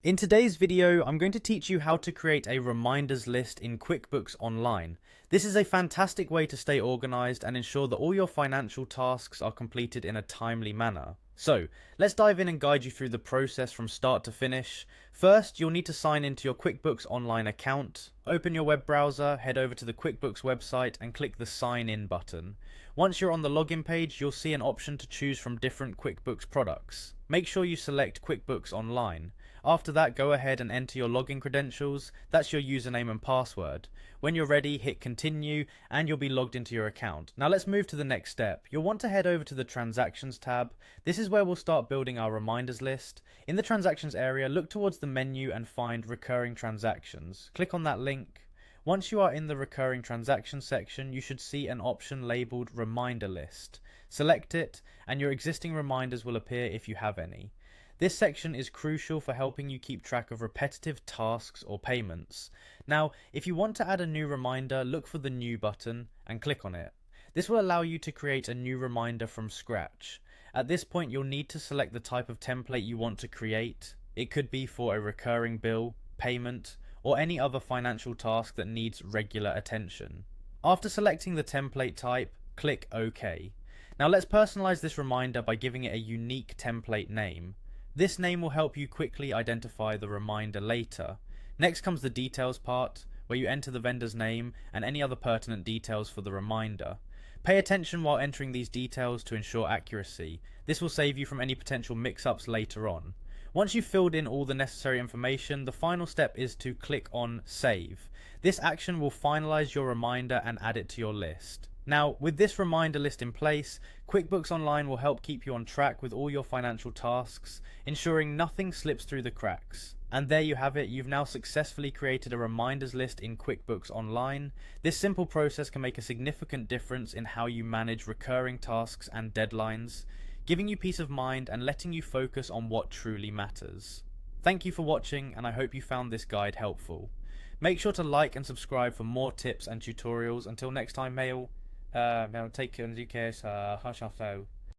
In today's video, I'm going to teach you how to create a reminders list in QuickBooks Online. This is a fantastic way to stay organized and ensure that all your financial tasks are completed in a timely manner. So, let's dive in and guide you through the process from start to finish. First, you'll need to sign into your QuickBooks Online account. Open your web browser, head over to the QuickBooks website and click the Sign In button. Once you're on the login page, you'll see an option to choose from different QuickBooks products. Make sure you select QuickBooks Online. After that, go ahead and enter your login credentials. That's your username and password. When you're ready, hit continue and you'll be logged into your account. Now let's move to the next step. You'll want to head over to the Transactions tab. This is where we'll start building our reminders list. In the Transactions area, look towards the menu and find Recurring Transactions. Click on that link. Once you are in the Recurring Transactions section, you should see an option labeled Reminder List. Select it and your existing reminders will appear if you have any. This section is crucial for helping you keep track of repetitive tasks or payments. Now, if you want to add a new reminder, look for the New button and click on it. This will allow you to create a new reminder from scratch. At this point, you'll need to select the type of template you want to create. It could be for a recurring bill, payment, or any other financial task that needs regular attention. After selecting the template type, click OK. Now let's personalize this reminder by giving it a unique template name. This name will help you quickly identify the reminder later. Next comes the details part, where you enter the vendor's name and any other pertinent details for the reminder. Pay attention while entering these details to ensure accuracy. This will save you from any potential mix-ups later on. Once you've filled in all the necessary information, the final step is to click on Save. This action will finalize your reminder and add it to your list. Now, with this reminder list in place, QuickBooks Online will help keep you on track with all your financial tasks, ensuring nothing slips through the cracks. And there you have it, you've now successfully created a reminders list in QuickBooks Online. This simple process can make a significant difference in how you manage recurring tasks and deadlines, giving you peace of mind and letting you focus on what truly matters. Thank you for watching, and I hope you found this guide helpful. Make sure to like and subscribe for more tips and tutorials. Until next time, mail take care,